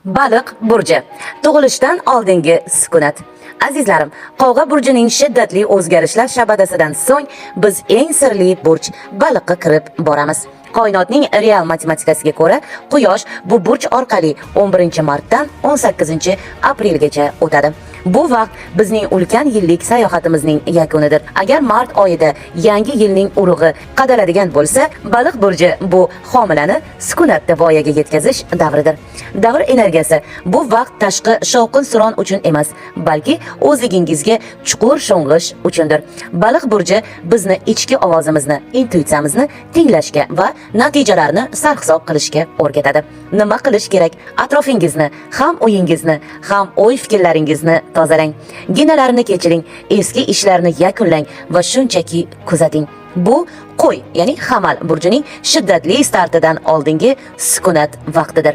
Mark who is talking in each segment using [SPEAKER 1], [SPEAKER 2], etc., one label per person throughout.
[SPEAKER 1] Baliq burji. Tug'ilishdan oldingi sukunat. Azizlarim, Qovg'a burjining shiddatli o'zgarishlar shabadasidan so'ng biz eng sirli burj baliqqa kirib boramiz. Koinotning real matematikasiga ko'ra, Quyosh bu burj orqali 11-martdan 18-aprelgacha o'tadi. Bu vaqt bizning ulkan yillik sayohatimizning yakunidir. Agar mart oyida yangi yilning urug'i qadaladigan bo'lsa, baliq burji bu homilani sukunatda voyaga yetkazish davridir. Davr energiyasi bu vaqt tashqi shovqin-suron uchun emas, balki o'zligingizga chuqur sho'ng'ish uchundir. Baliq burji bizni ichki ovozimizni, intuitsiyamizni tinglashga va natijalarni sarhisob qilishga o'rgatadi. Nima qilish kerak? Atrofingizni, ham o'yingizni, ham o'y-fikrlaringizni tozalang. Ginalarni kechiring, eski ishlarni yakunlang va shunchaki kuzating. Bu qo'y, ya'ni hamal burjining shiddatli startidan oldingi sukunat vaqtidir.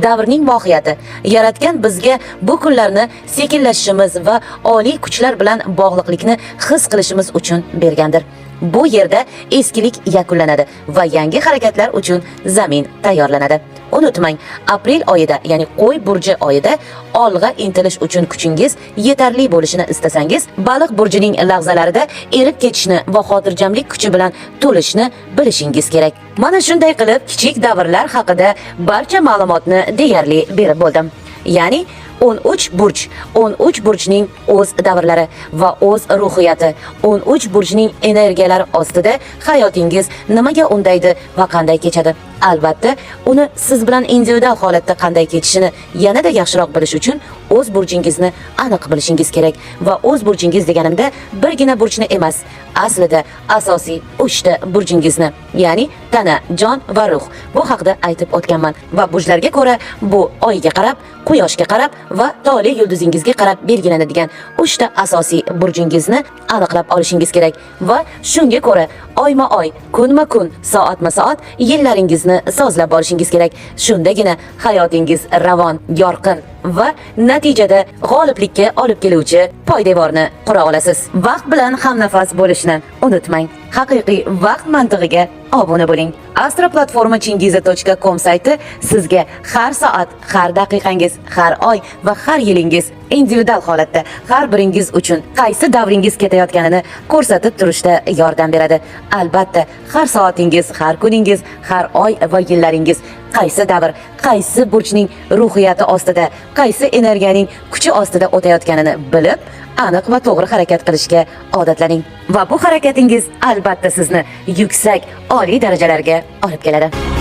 [SPEAKER 1] Davrning mohiyati yaratgan bizga bu kunlarni sekinlashishimiz va oliy kuchlar bilan bog'liqlikni his qilishimiz uchun bergandir. Bu yerda eskilik yakunlanadi va yangi harakatlar uchun zamin tayyorlanadi. Unutmang, aprel oyida, ya'ni qo'y burji oyida olg'a intilish uchun kuchingiz yetarli bo'lishini istasangiz, baliq burjining lahzalarida erib ketishni va xotirjamlik kuchi bilan to'lishni bilishingiz kerak. Mana shunday qilib, kichik davrlar haqida barcha ma'lumotni deyarli berib bo'ldim. Ya'ni 13 burj, 13 burjning o'z davrlari va o'z ruhiyati, 13 burjning energiyalari ostida hayotingiz nimaga undaydi va qanday kechadi. Albatta, uni siz bilan individual holatda qanday kechishini yanada yaxshiroq bilish uchun o'z burjingizni aniq bilishingiz kerak va o'z burjingiz deganimda birgina burjni emas, aslida asosiy 3 ta burjingizni, ya'ni tana, jon va ruh. Bu haqida aytib o'tganman va burjlarga ko'ra bu oyga qarab, quyoshga qarab va tole yulduzingizga qarab belgilanadigan 3 ta asosiy burjingizni aniqlab olishingiz kerak va shunga ko'ra oyma-oy, kunma-kun, soatma-soat yillaringizni sozlab borishingiz kerak. Shundagina hayotingiz ravon, yorqin va natijada g'oliblikka olib keluvchi poydevorni qura olasiz. Vaqt bilan hamnafas bo'lishni unutmang. Haqiqiy vaqt mantig'iga obuna bo'ling. astroplatforma.chingiza.com sayti sizga har soat, har daqiqangiz, har oy va har yilingiz individual holatda har biringiz uchun qaysi davringiz ketayotganini ko'rsatib turishda yordam beradi. Albatta, har soatingiz, har kuningiz, har oy va yillaringiz qaysi davr, qaysi burjning ruhiyati ostida, qaysi energiyaning kuchi ostida o'tayotganini bilib, aniq va to'g'ri harakat qilishga odatlaning. Va bu harakatingiz albatta sizni yuksak, oliy darajalarga olib keladi.